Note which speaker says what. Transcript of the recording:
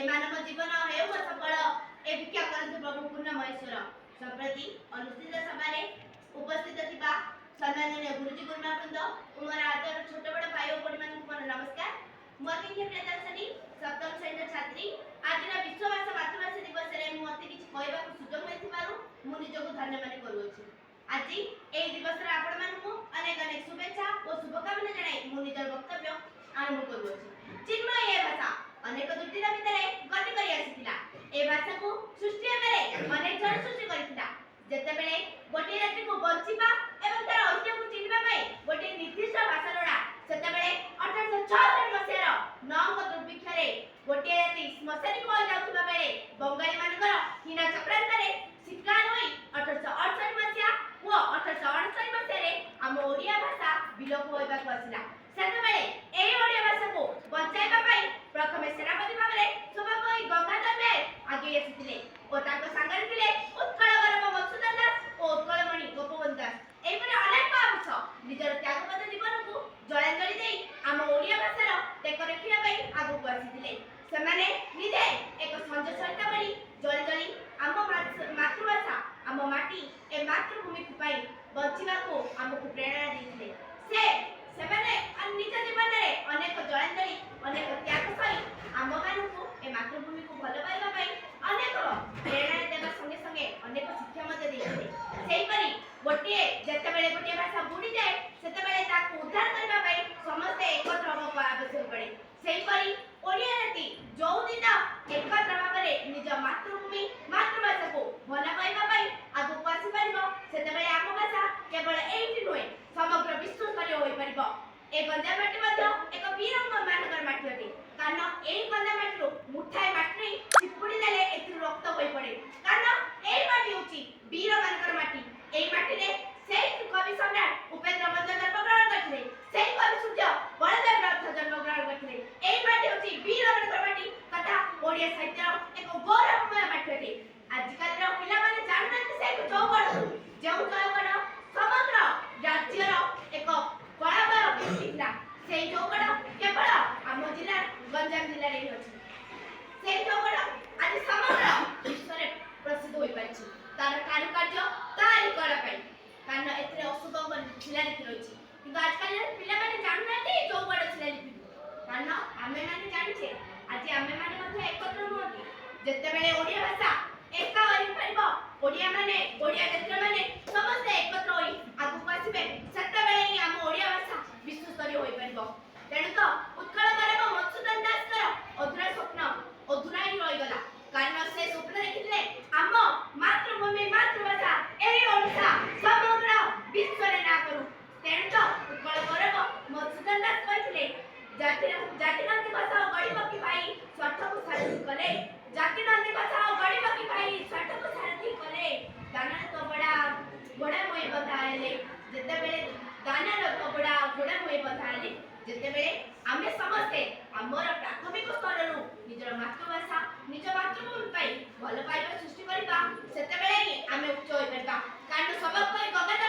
Speaker 1: मानव जीवन हेउ सफल ए भिक्षा करंतु प्रभु पूर्ण महेश्वर संप्रति अनुष्ठित सभा रे उपस्थित थिबा सम्माननीय गुरुजी गुरुमा वृंद उमर आदर छोट बड़ भाई और बड़ी मान को नमस्कार मते के प्रियदर्शनी सप्तम श्रेणी छात्री आज विश्व भाषा मातृभाषा दिवस रे मते किछ कहबा को सुजोग मिथिबारु मु निजको धन्यवाद करूछि। आज ए दिवस रे आपण मानकु अनेक अनेक शुभेच्छा और शुभकामना जणाई मु निजर वक्तव्य आरंभ करूछि। चिन्मय ए भाषा अनेक दुर्दिन भितरे गति करि आसितिला ए भाषा को सृष्टि हेबरे अनेक जन सृष्टि करितिला जेते बेले गोटे राति को बंचिबा एवं तार ऐतिह्य को चिन्हबा पई गोटे निर्दिष्ट भाषा लोडा सेते बेले 1866 मसियार नवंग दुर्भिक्ष रे गोटे राति स्मशानी को जाउतबा बेले बंगाली मानकर हिना चक्रांत रे शिकार होई 1868 मसिया ओ 1868 मसिया रे हम ओडिया भाषा विलोप होइबा को आसिला सेते बेले एई ओडिया भाषा को बचाइबा पई प्रथमे सेनापति भाबरे सभापति गंगाधर नायक आगे आसिथिले ओ ताको सांगरे थिले उत्कल गौरव मधुसूदन दास ओ उत्कलमणि गोपबंधु दास एपरि अनेक अंश निजर त्यागपद जीवन को जलांजलि देई हम ओडिया भाषार टेक रखिया पई आगु को आसिथिले सेमाने निजे एक संजय बड़ी जलजली आम मातृभाषा आम माटी ए मातृभूमि पाई बचिबा को हमको प्रेरणा देथिले सेमाने निज जीवन रे अनेक जलांजलि अनेक त्याग सही आम मानकु ए मातृभूमि को भल पाइबा पई अनेक प्रेरणा देबा संगे संगे अनेक शिक्षा मते देथिले सेही परी गोटे जेते बेले गोटे भाषा बुडी जाए सेते बेले ताकू उद्धार करबा पई समस्त एकत्र होबा आवश्यक पड़े सेही परी ओडिया राति जो दिन एकत्र भाबरे निज मातृभूमि मातृभाषा को भल पाइबा पई आगु आसी परिबो सेते बेले आम भाषा केवल एइटी नुहे समग्र विश्व स्तरीय होई परिबो ए गंजा माटी मध्य एक वीरंग मानकर माटी अटे कारण एई गंजा माटी रो मुठाए माटी चिपुडी देले एथि रक्त होई पड़े कारण एई माटी होची वीर मानकर माटी एई माटी रे सेई कवि सम्राट उपेंद्र मध्य जन्मग्रहण करथिले सेई कवि सूर्य बलदेव नाथ जन्मग्रहण करथिले एई माटी होची वीर मानकर माटी कथा ओडिया साहित्य एक गौरवमय माटी अटे आजकल रो पिला माने जानते से चौगड़ जेउ चौगड़ समग्र राज्यर एक कलामय व्यक्तिला सेई चौगड़ केवल आम जिला गंजाम जिला रे अछि सेई चौगड़ आज समग्र विश्व रे प्रसिद्ध होई पाछि तार कारुकार्य तारि कला पई कारण एतरे अशोक शिलालिपि रहिछि किंतु आजकल पिला माने जाननाते चौगड़ शिलालिपि कारण आमे माने जानिछे आज आमे माने मध्ये एकत्र होती जेते बेले ओडिया भाषा एका होई परिबो ओडिया माने ओडिया क्षेत्र माने समस्त एकत्र होई आगु आसीबे सेते बेले ही हम ओडिया भाषा विश्व स्तरीय होई परिबो तेणु तो उत्कल गौरव मधुसूदन दास कर अधुरा स्वप्न अधुरा ही रहि गला कारण से स्वप्न देखिले हम मातृभूमि मातृभाषा एई ओडिसा समग्र विश्व रे ना करू तेणु तो उत्कल गौरव मधुसूदन दास कहिथिले जातिनंदी बचाओ गरीब की भाई स्वार्थ को सारथी कले जातिनंदी बचाओ गरीब की भाई स्वार्थ को सारथी कले दाना तो बड़ा मोय बताले जेते बेले दाना तो बड़ा मोय बताले जेते बेले आमे समस्ते हमर प्राथमिक स्तर रु निजर मातृभाषा निज मातृभूमि पाई भल पाइबा सृष्टि करबा सेते बेले ही आमे उच्च होई परबा कारण सबक गगन